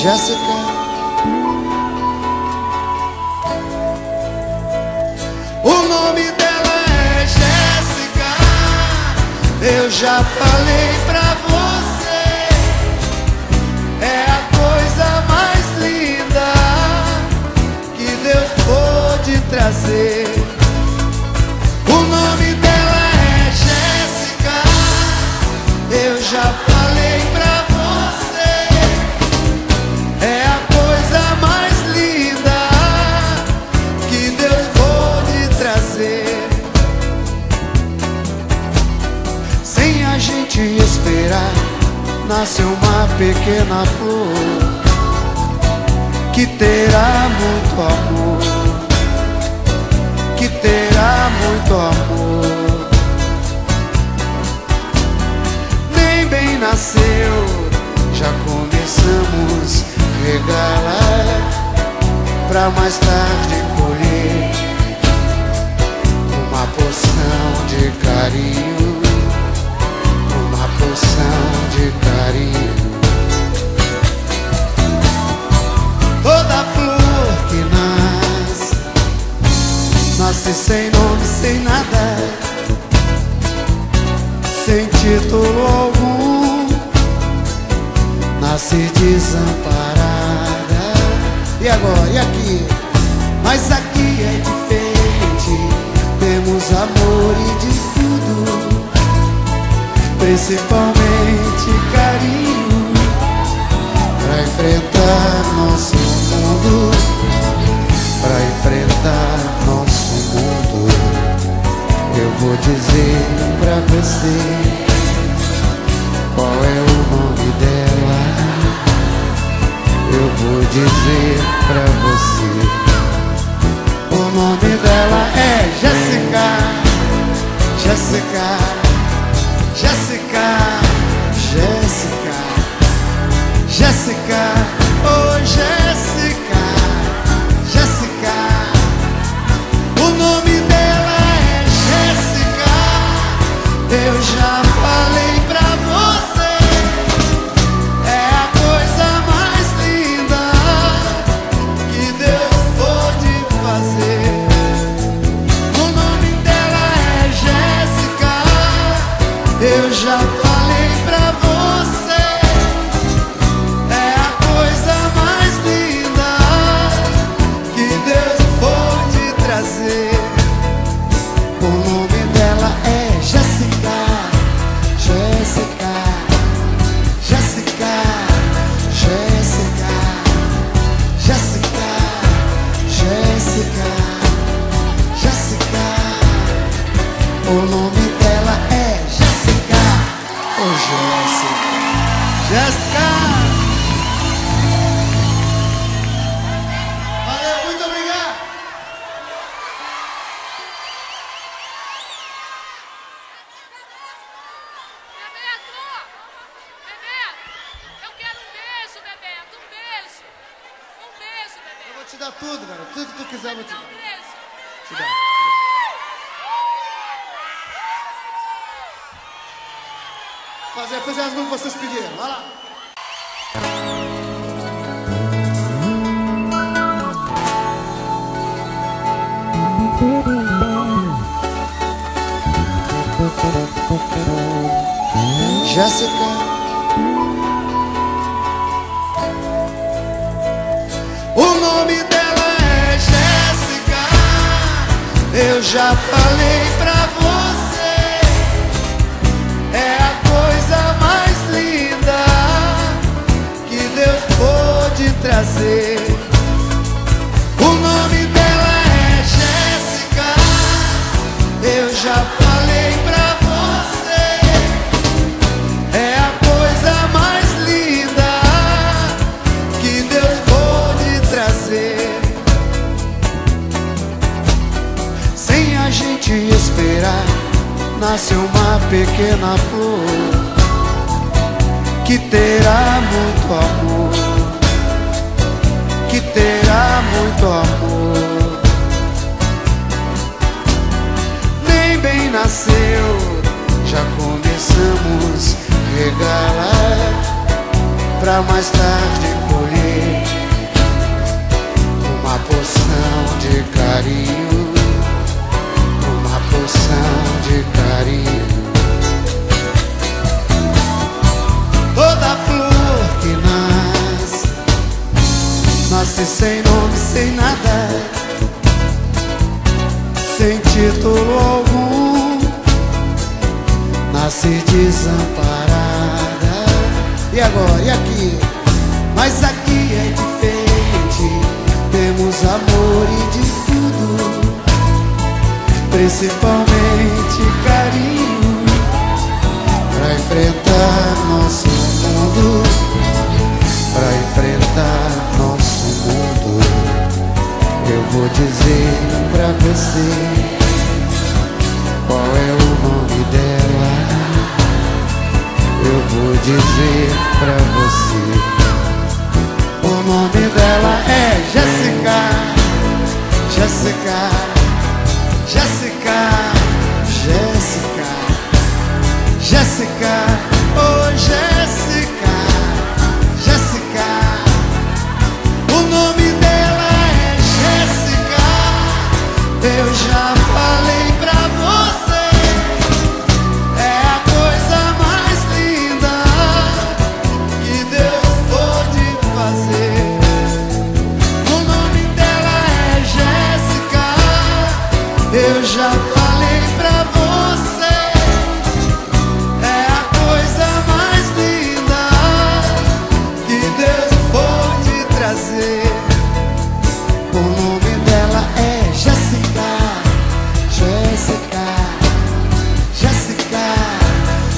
Jéssica, o nome dela é Jéssica. Eu já falei pra você, é a coisa mais linda que Deus pôde trazer. O nome dela é Jéssica. Eu já falei pra você, é a coisa mais linda que Deus pôde trazer. Sem a gente esperar, nasce uma pequena flor que terá muito amor, que terá muito amor. Nem bem nasceu, já começamos a regalar, pra mais tarde colher uma porção de carinho, uma porção de carinho. Toda flor que nasce sem nome, sem nada, sem título algum, nasce desamparada. E agora? E aqui? Mas aqui é diferente, temos amor e de tudo, principalmente carinho, pra enfrentar nosso mundo, pra enfrentar nosso mundo. Eu vou dizer pra você qual é o nome dela. Eu vou dizer pra você, o nome dela é Jéssica. Jéssica, Jéssica, Jéssica, Jéssica, oh Jéssica, Jéssica. O nome dela é Jéssica. Eu já falei pra você, é a coisa mais linda que Deus pôde fazer. O nome dela é Jéssica. Eu já falei pra você, é a coisa mais linda que Deus pôde trazer. O nome dela é Jéssica. Jéssica, Jéssica, Jéssica, Jéssica, Jéssica, Jéssica. O nome dela é Jéssica. Oh Jéssica, Jéssica. Valeu, muito obrigado. Bebeto! Bebeto! Eu quero um beijo, Bebeto! Um beijo! Um beijo, Eu Bebeto! vou te dar tudo, cara. Tudo que tu quiser eu vou te Dá um dar. beijo! Te dar. Fazer as músicas que vocês pediram. Vai lá. Jéssica, o nome dela é Jéssica. Eu já falei pra você, é a coisa mais linda que Deus pôde trazer. O nome dela é Jéssica. Eu já falei pra você, é a coisa mais linda que Deus pôde trazer. Sem a gente esperar, nasce uma pequena flor que terá muito amor, que terá muito amor. Nem bem nasceu, já começamos a regalar, pra mais tarde colher sem nome, sem nada, sem título algum, nasci desamparada. E agora? E aqui? Mas aqui é diferente, temos amor e de tudo, principalmente carinho, pra enfrentar nosso mundo, pra enfrentar nosso mundo. Eu vou dizer pra você qual é o nome dela. Eu vou dizer pra você, o nome dela é Jéssica. Jéssica, Jéssica, Jéssica, Jéssica, oh Jéssica, Jéssica. O nome dela é Jéssica. Eu já falei pra você, é a coisa mais linda que Deus pode fazer. O nome dela é Jéssica. Eu já falei pra você, é a coisa mais linda que Deus pode trazer. O nome dela é Jéssica. Jéssica, Jéssica,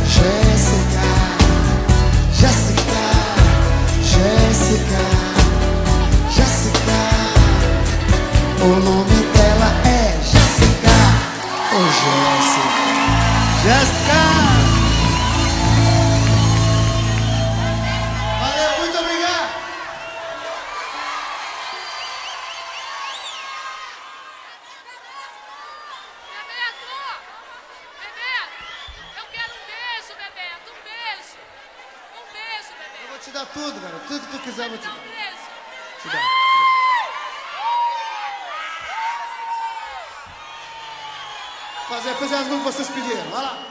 Jéssica, Jéssica, Jéssica, Jéssica. O nome dela é Jéssica. Oh, Jéssica, Jéssica. Valeu, muito obrigado. Bebeto! Bebeto! Eu quero um beijo, Bebeto! Um beijo! Um beijo, Eu Bebeto! vou te dar tudo, cara. Tudo que tu quiser eu vou te Dá dar. um beijo! Te dar. Fazer as coisas que vocês pediram. Vai lá.